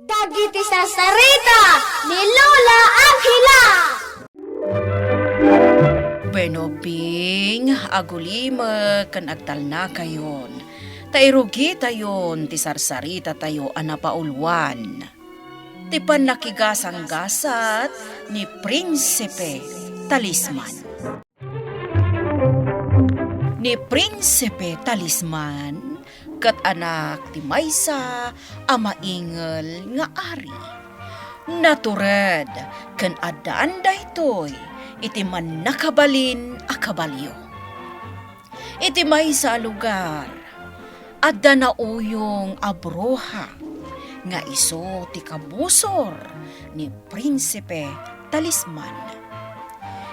Dagiti sarita ni Lola Angela. Benoping, agulima kan agtal na kayon. Tairugi tayon, ti sarsarita tayo anapaulwan. Ti panakigasang-gasat ni Prinsipe Talisman. Ni Prinsipe Talisman, kat anak ti maysa amaingel nga ari. Natured, kan adan daytoy, iti man nakabalin a kabalyo. Iti maysa lugar, adda na uyong abroha, nga iso ti kabusor ni Prinsipe Talisman.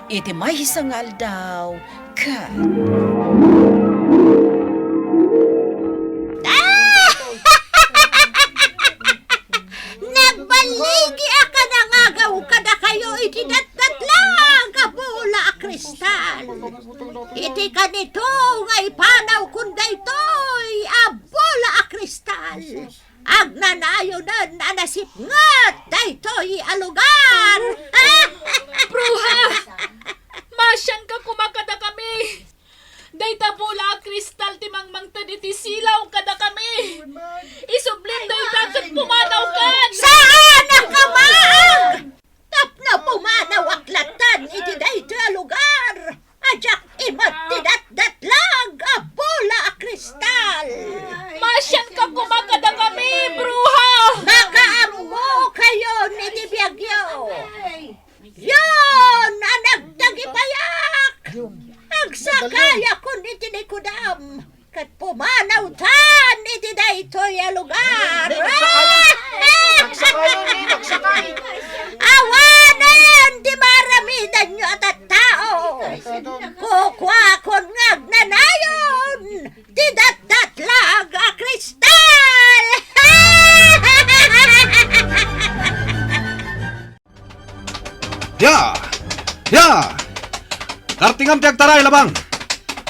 Iti maysa nga aldaw, kat... Nagbaligi aka nangagaw kada kayo iti datdatlang kabula a kristal. Iti kanito nga ipanaw kunday toy a bola a kristal. Agnanayonan anasip ngat daytoy a lugar. Bruha! Masyang ka kumakada kami! Dayta bula a kristal ti mangmangtad iti silaw kada kami! Isublim dayta kat pumanaw kan! Saan ang kamaang? Tapno pumanaw aklatan iti dayto a lugar. Ajak imat ti datdatlag a bola a kristal. Masyang ka kumakada kami, bruha! Makaammo kayo iti biyagyo. Yon ang nagtagipayak. Agsakaya kun iti ni kudam. Kat pumanaw tan iti daytoy a lugar. Awanan di maramidan nyo at tao. Kukwa kon ngagnanayon. Di datdatlag a kristal. Ya! Ya! Kartingam tiag taray labang!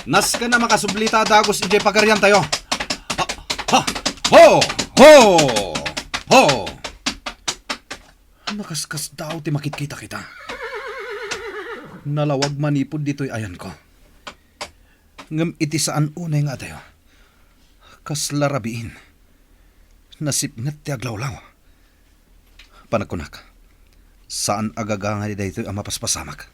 Nas ka na makasublita dagos ije pagaryan tayo. Ha! Ho! Ho! Ho! Nakaskas daw ti makit-kita kita. Nalawag manipod dito'y ayan ko. Ngam iti saan unay nga tayo. Kas larabiin. Nasipngat ti aglawlaw. Panakunak. Saan agaga nga daytoy ang mapaspasamak?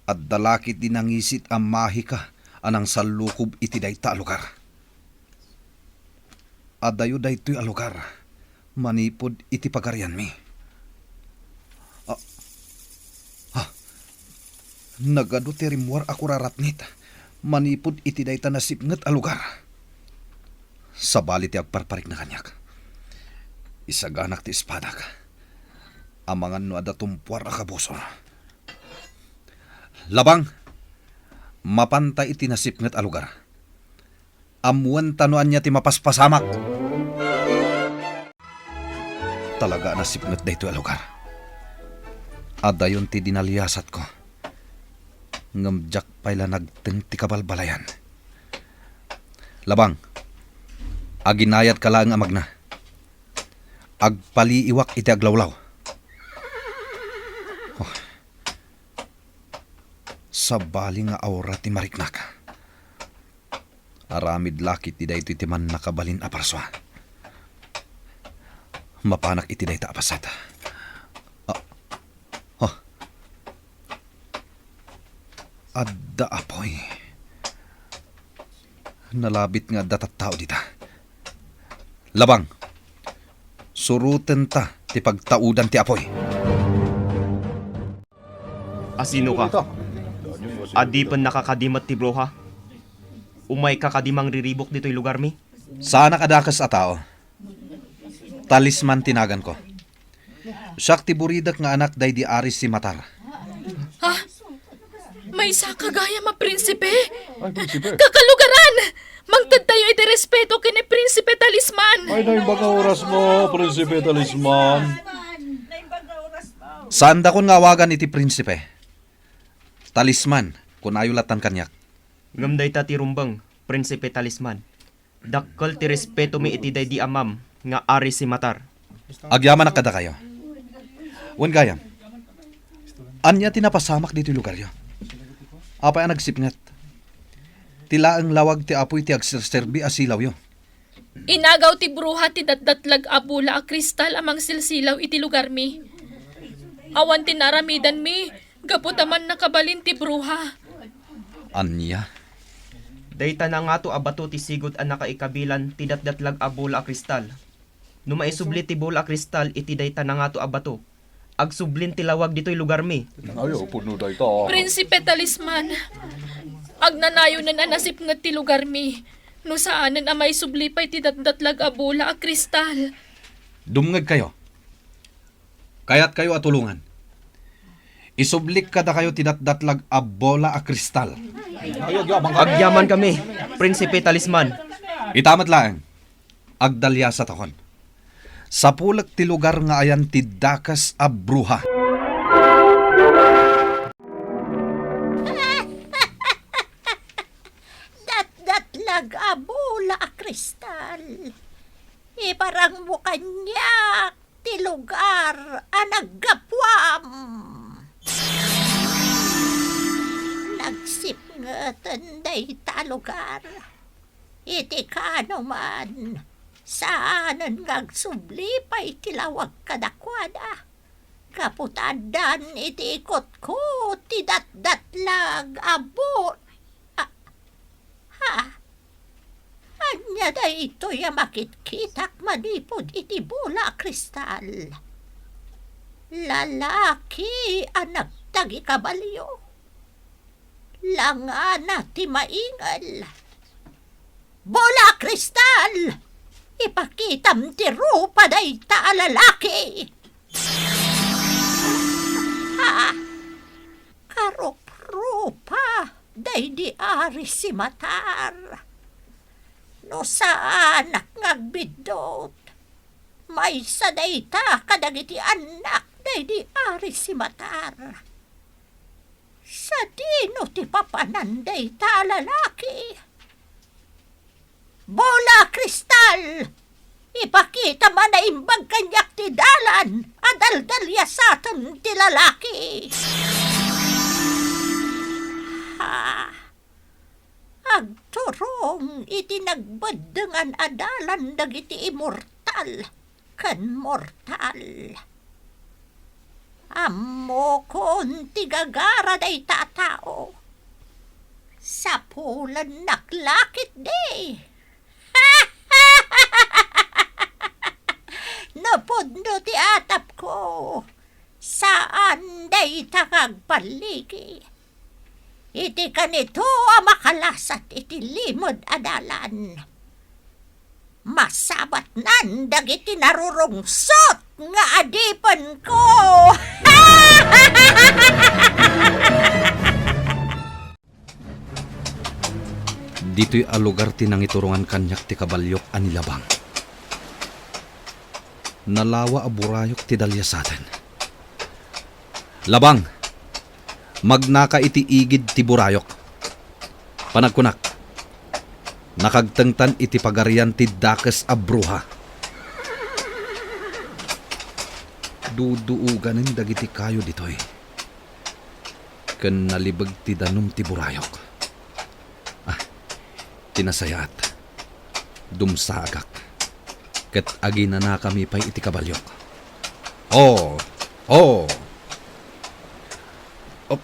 At dalakit din nangisit ang mahika anang salukob iti dayta lugar. Adayo daytoy a lugar, manipod iti pagaryan mi. Nagado ti rimwar ako raratnit, manipod iti dayta nasipnget a lugar. Sabali ti agparparik na kanyak. Isaganak ti espadak. Amangan no ada tumpuar a kabusor. Labang, mapantay iti nasipnget a lugar. Amuan tanuan niya ti mapaspasamak. Talaga nasipnget dayto a lugar. Adayon ti dinaliyasat ko. Ngamjak payla nagteng ti kabalbalayan. Labang, aginayat ka lang amagna. Agpaliiwak iti aglawlaw. Sabali nga aura ti mariknak. Aramid lakit ti dayto iti man nakabalin a parswa. Mapanak iti dayta apasat. Adda apoy. Nalabit nga datat tao dita. Labang, suruten ta ti pagtaudan ti apoy. Asino ka? Adi pa nakakadimat ti broha? Umay kakadimang riribok dito'y lugar mi? Sana kadakas a tao. Talisman tinagan ko. Siyak ti buridak nga anak day di aris si Matar. Ha? May isa kagaya ma prinsipe? Kakalugaran! Mangtad tayo iti respeto kini Prinsipe Talisman. Ay, naibang oras mo, Prinsipe Talisman. Saan da kon ngawagan iti Prinsipe? Talisman, kun ayulatan kanyak. Ngamday ta ti rumbang, Prinsipe Talisman. Dakkal ti respeto mi iti day di amam, nga ari si Matar. Agyaman na kada kayo. Wan gayam. Anya tinapasamak dito yung lugar yo. Apay ang nagsipngat. Tila ang lawag ti apoy ti agserserbi asilaw yo. Inagaw ti bruha ti datdatlag abula a kristal amang silsilaw iti lugar mi. Awan ti naramidan mi, gaputaman nakabalin ti bruha. Anya? Dayta na nga to abato ti sigod ang nakaikabilan ti datdatlag a bola a kristal. No maisubli ti bola a kristal iti dayta na nga to abato. Agsublin ti lawag dito'y lugar mi. Ayaw, puno dahi ta. Prinsipe Talisman, agnanayo na nanasip nga ti lugar mi. No saanan amay sublipay ti datdatlag abula a kristal. Dumngag kayo. Kaya't kayo atulungan. Isublik kada kayo tinatdatlag a bola a kristal. Agyaman kami, Prinsipe Talisman. Itamat lang. Agdalya sa takon. Sa pulag ti lugar nga ayan ti dakas a bruha. Datdatlag abula a kristal. Iparang mo kanyak ti lugar a naggapwam. Nagsipngatan day ta lugar. Iti kano man, saanan ngagsublipay ti lawag kadakwada. Kaputadan iti ikot ko ti datdatlag abo. Anya da ito ya makitkitak manipod iti bola kristal. Lalaki anak tagi kabalyo. Langana ti maingal. Bola kristal! Ipakitam ti rupa day ta lalaki. Karup-rupa day di ari si matar. No saan ngagbidot. May sa day ta kadagiti anak day di ari si matar. Sa dino ti papananday ta lalaki. Bola kristal! Ipakita man na imbag kanyak ti dalan, adaldalya satan ti lalaki. Agturong iti nagbadengan adalan dagiti immortal kan mortal. Ammo kon ti gagara day tatao. Sa pulan naklakit day. Napudno ti atap ko. Saan day takagpaligi. Iti kanito makalasat iti limod adalan. Masabat nan dagiti narurungsot nga adipan ko. Dito'y alugar tinangiturungan kanyak ti kabalyok anilabang. Nalawa a burayok ti dalya saten. Labang, magnaka iti igid ti burayok. Panagkunak, nakagtengtan iti pagarian ti dakas a bruha. Duduuganin dagiti kayo ditoy. Ken nalibag ti danum ti burayok. Tinasayat, dumsagak, ket agina na kami pa'y iti kabalyok. Oh! Op.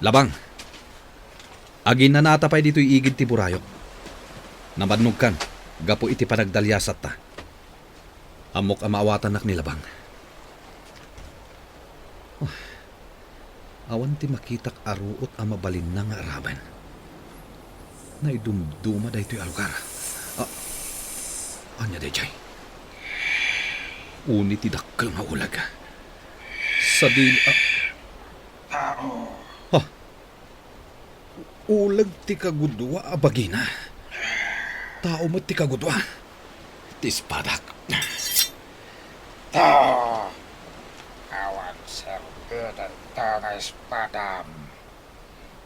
Labang, agina na natapay dito'y igid ti burayok. Namadnog kan, gapo iti panagdalyasat ta. Amok ang maawatan nak ni Labang. Awan ti makitak aruot ang mabalin na nga araban. Naidumduma da ito'y alugar. Anya day jay. Uni ti dakkel nga ulag. Sa din... Ulag ti kagudwa abagina. Tao mo ti kagudwa. Ti espadak. Awan serbedan tanah espadam.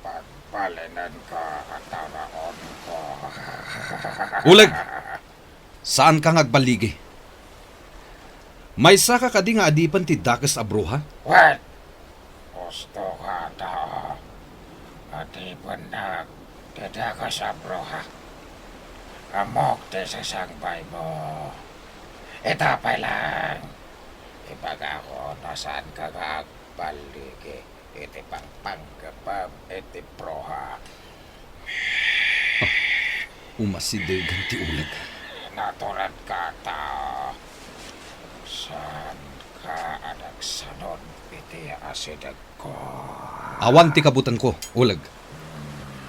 Pagpalinan ka ataraon ko. Ulag! Saan ka ngagbaligi? May saka ka di nga adipan ti dakas a bruha? What? Gusto ka tao. Ati panag, tidak ka sa broha. Amok te sa sangbay mo. Itapay lang. Ibaga ako nasaan ka ngagbaligi. Iti pangpanggapam, iti broha. Umasidegan ti ulag. Naturan ka tao. Saan ka anak sanon iti asidag ko? Awan ti kabutan ko, ulag.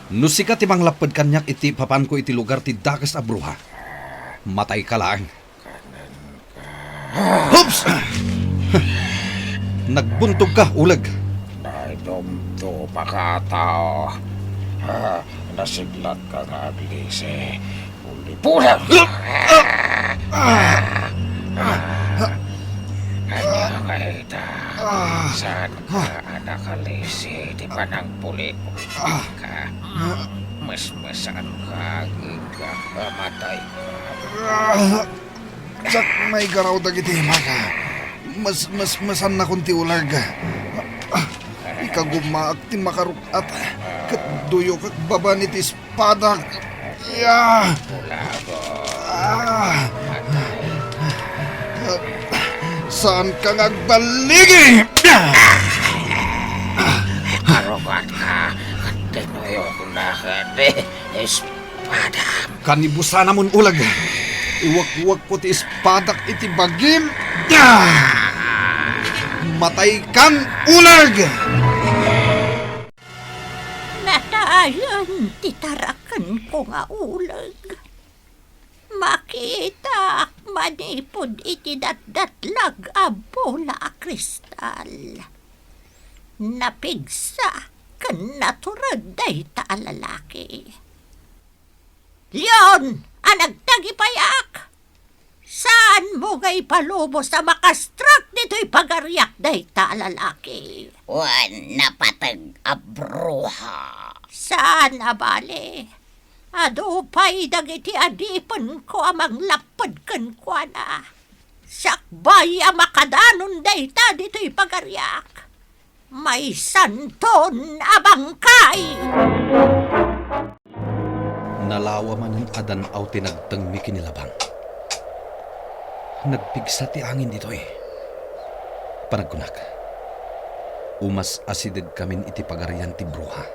No sikat ti manglapad kanyak iti papan ko iti lugar ti dakas a bruha. Matay ka lang. Oops! Nagbuntog ka, ulag. Naidumto makatao. Nasiglat ka nga aglise. Ulipunan! Kanya kaita. Saan ka anak alisi? Di ba nang puli ka? Mas-masan ka. Giga matay ka. Sak may garaw dagiti maka. Masan na kunti ulag. Ikagumaak ti makarukat. Kat duyo kag baba ni ti espada. Ya. Saan ka ngagbaligi? Karukat ka. At tinuyo ko na ka di espada. Kanibusan namon ulag. Iwag-wag ko ti espadak iti bagim. Matay kang ulag! Natayan titarakan ko nga ulag. Makita manipod iti datdatlag a bola a kristal. Napigsa kan naturad day ta a lalaki. Leon, anagtagipayak! Saan mo gay palubo sa makastrak dito'y pagariak day ta a lalaki? Wan napatag a bruha. Saan abale? Adupay dagiti adipan ko amang lapad kan kwa na. Sakbay a makadanon day ta dito'y pagariak. May santon abangkay! Nalawa man ang adanaw tinagtang mi kinilabang. Nagpigsa ti angin dito eh. Panagkunak. Umas asideg kamin iti pagarian ti bruha.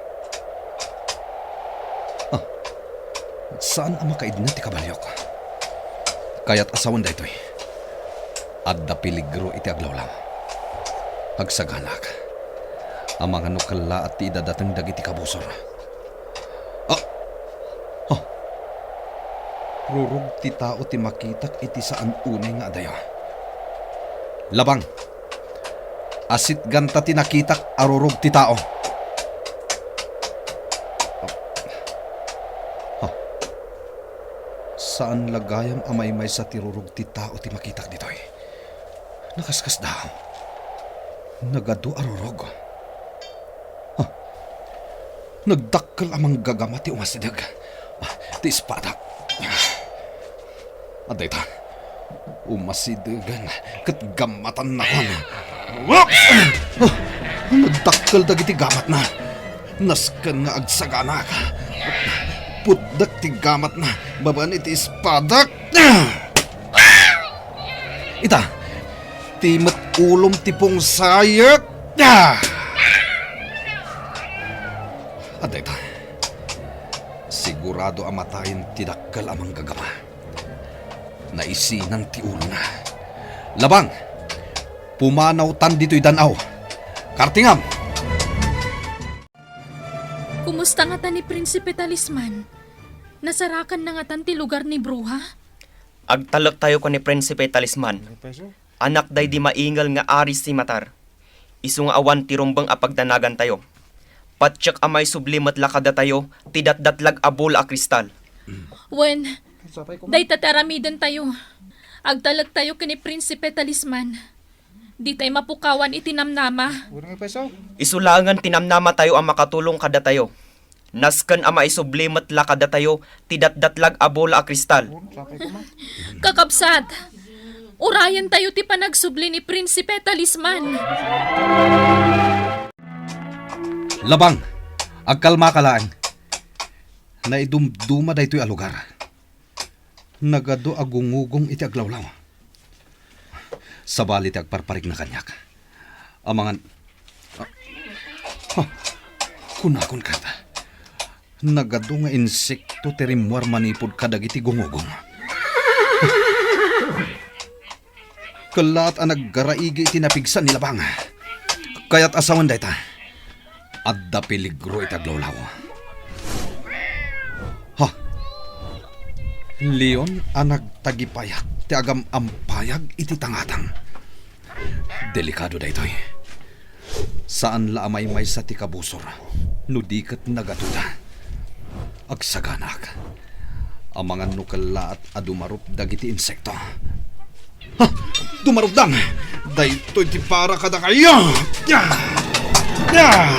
Saan ang makaid na ti kabalyok? Kaya't asawan da ito eh. Adda piligro iti aglawlaw. Hagsaganak. Ang mga nukala at ti idadatang dagiti kabusor. Rurug ti tao ti makitak iti saan unay nga adayo. Labang. Asit ganta ti nakitak arurug ti tao. Saan lagayam amay-may sa tirurug ti tao ti makitak ditoy? Nakaskas daw. Nagadu arurug. Nagdakkel amang gagama ti umasidag. Ti espada. Aday ta. Umasidagan kat gamatan na kon. Nagdakkel dagiti gamat na. Nasken nga agsagana ka. Putdak ti gamat na. Baban iti espadak. Ita. Timet ulom ti pong sayat. Aday ta. Sigurado amatayin ti dakkel amang gagama. Naisinang ti ulo na. Labang. Pumanaw tan dito'y danaw. Kartingam. Kumusta nga tan ni Prinsipe Talisman? Nasarakan na nga tan ti lugar ni bruha? Agtalak tayo ko ni Prinsipe Talisman. Anak day di maingal nga aris si matar. Isu nga awan ti rumbang apagdanagan tayo. Patsak amay sublimat lakada tayo, tidat-datlag abol a kristal. Wen, day tataramidan tayo. Agtalag tayo kini Prinsipe Talisman. Di tayo mapukawan itinamnama. Isulangan tinamnama tayo ang makatulong kada tayo. Nasken ama isublimat lakada tayo, tidatdatlag a bola a kristal. Kakabsat, urayan tayo ti panagsubli ni Prinsipe Talisman. Labang, agkalma ka laang. Naidumduma da ito'y alugar. Nagado agungugong iti aglawlaw. Sabali ti agparparig na kanyak. Amangan... kunakon kata. Nagado nga insekto terimwar manipod kadagiti gungugong. Kalat ang naggaraigi iti napigsan ni Labang. Kaya't asawan da ita. Adda peligro itaglawlaw. Ha? Leon ang nagtagipayak ti agam ampayag iti tangatang. Delikado da ito'y. Saan la amay may sa ti kabusor, no di kat nagatuda. Agsaganak, ang mga nukala at adumarup dagiti insekto. Ha! Dumarup dang! Daytoy ti para kada kayo! Ya! Ya!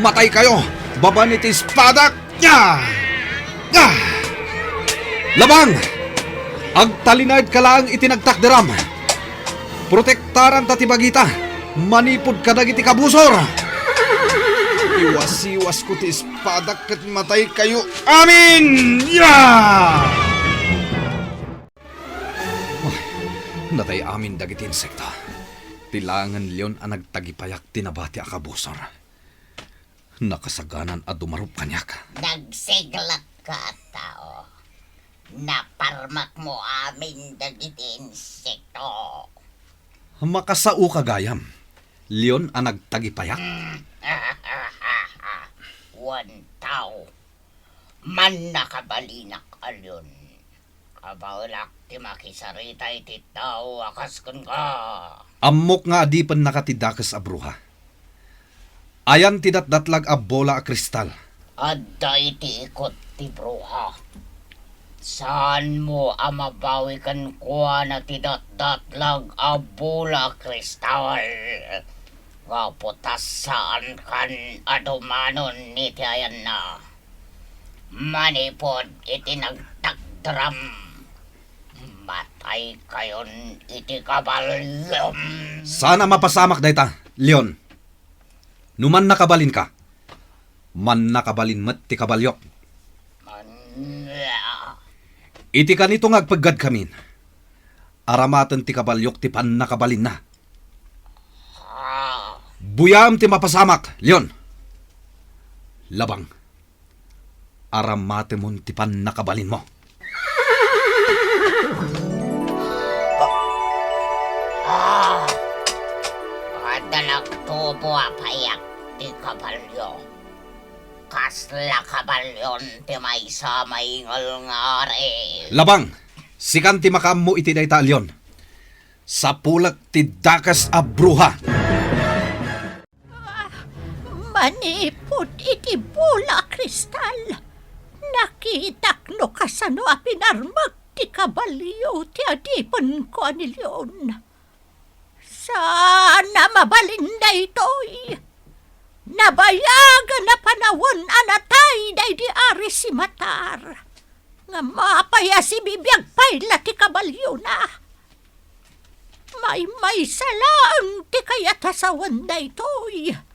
Matay kayo! Baba ni ti espadak! Ya! Ya! Labang! Agtalinad ka lang itinagtakderam! Protektaran ta ti bagita! Manipod ka dagiti kabusor! Iwas-iwas ko ti espadak kat matay kayo! Amin! Ya! Natay amin dagiti insekta. Tilangan leon ang nagtagipayak tinabati a kabusor. Nakasaganan a dumarup kanyak. Nagsiglat ka, tao. Naparmak mo amin dagiti insekto. Makasao ka gayam. Leon ang nagtagipayak. Wan tao. Man nakabalinak alyon. Kabaulak ti makisarita iti tao akas kun ka. Amok nga adipan nakatidakas a bruha. Ayan tidatdatlag a bola a kristal. Adda iti ikot ti bruha. Saan mo amabawi kan kuha na tidatdatlag a bola a kristal? Kaputas saan kan adumanon iti ayan na. Manipod iti nagtagdram. Matay kayon iti kabalyom. Sana mapasamak dayta, Leon. Numan nakabalin ka. Man nakabalin met ti kabalyok. Iti kanito ngagpaggad kamin. Aramatan ti kabalyok ti pan nakabalin na. Buyam ti mapasamak, Leon. Labang. Aramate mon ti pan nakabalin mo. Kada nagtubo apayak ti kabalyo. Kasla kabalyon ti may sa maingal nga are. Labang. Sikan ti makammo iti dayta, Leon. Sa pulak ti dakas a bruha. Manipod iti bola kristal. Nakitak no kasano a pinarmag ti kabalyo ti adipon ko ni Leon. Sana mabalinda ito'y. Nabayagan na panawon anatay day di ari si Matar. Nga mapaya si bibiyag payla ti kabalyo na. May salaan ti kayatasawan da ito'y.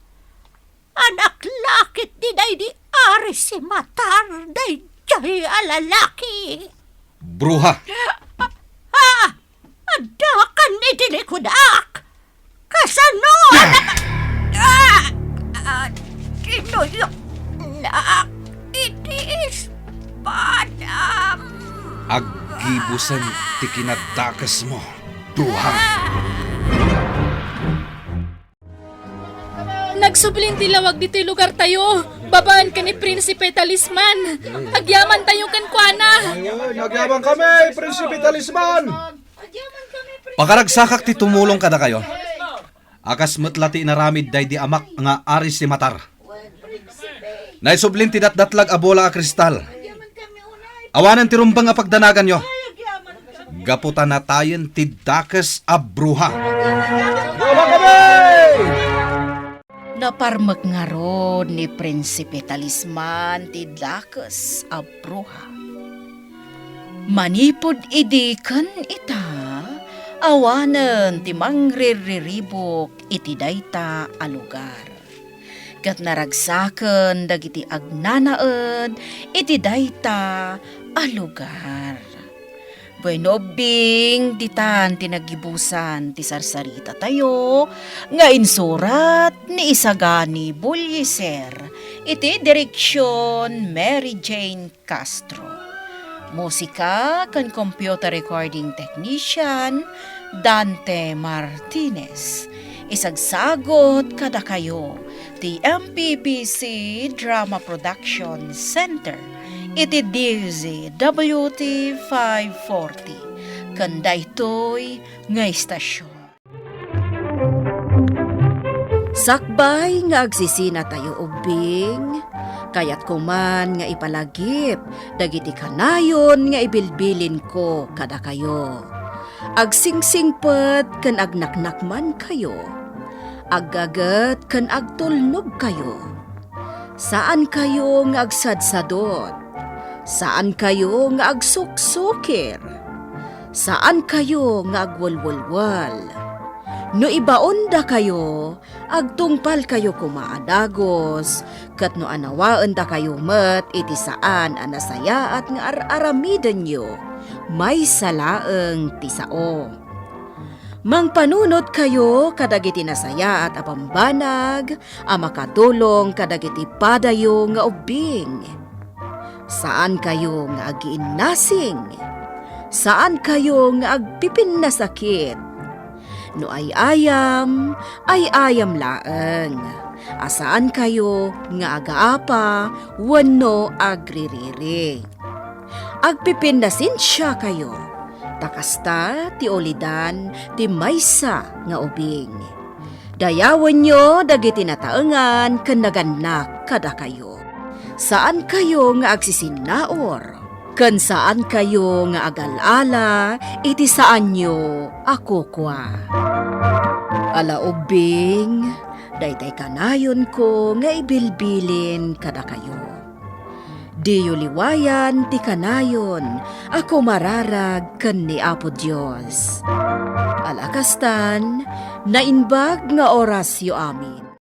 Anak lakit di day di ari si Matar day jay alalaki. Bruha. Adakan iti likudak. Kasano tinuyok na iti espadam. Aggibusan ti kinadakas mo, Bruha. Nagsublin ti lawag dito'y lugar tayo. Babaan ka ni Prinsipe Talisman. Agyaman tayo kan kuana. Nagyabang kami, Prinsipe Talisman! Pakaragsakak ti tumulong kada kayo. Akas metlati naramid day di amak nga aris si Matar. Naisublin ti datdatlag a bola a kristal. Awanan ti rumbang a pagdanagan nyo. Gaputan na tayon ti dakas a bruha. Naparmek nga rod ni Prinsipe Talisman ti dakes a bruha. Manipod idikan ita, awanen ti mangriribok iti dayta a lugar. Kat naragsaken dagiti agnanaed iti dayta a lugar. Bueno bing ditan tinagibusan ti sarsarita tayo nga insurat ni Isagani Bulliser iti direksyon Mary Jane Castro. Musika kan computer recording technician Dante Martinez. Isagsagot kada kayo ti MPPC Drama Production Center iti DZWT 540 kanda ito'y nga istasyon. Sakbay nga agsisina tayo ubing, kayat kuman nga ipalagip, dagiti kanayon nga ibilbilin ko kada kayo. Agsingsingpet kan agnaknakman kayo, aggagat kan agtulnog kayo. Saan kayo nga agsadsadot? Saan kayo nga agsuksukir? Saan kayo nga agwalwalwal? No ibaon da kayo, agtungpal kayo kumaadagos, kat no anawaan da kayo met iti saan anasaya at nga aramiden nyo, may salaeng tisao. Mangpanunot kayo kadagiti nasaya at apambanag, makatulong kadagiti padayo nga ubing. Saan kayo nga agiinnasing? Saan kayo nga agpipin na sakit? No ay ayam laeng. Asaan kayo nga agaapa, wano agririri. Agpipin na sinsya kayo. Takasta ti olidan ti maysa nga ubing. Dayawan nyo dagiti nataengan ken naganak kada kayo. Saan kayo nga agsisinaor? Ken saan kayo nga agalala, iti saan nyo ako kwa. Ala ubing, daytay kanayon ko nga ibilbilin kada kayo. Diyo liwayan ti kanayon, ako mararag ken ni Apo Dios. Alakastan, nainbag nga orasyo amin.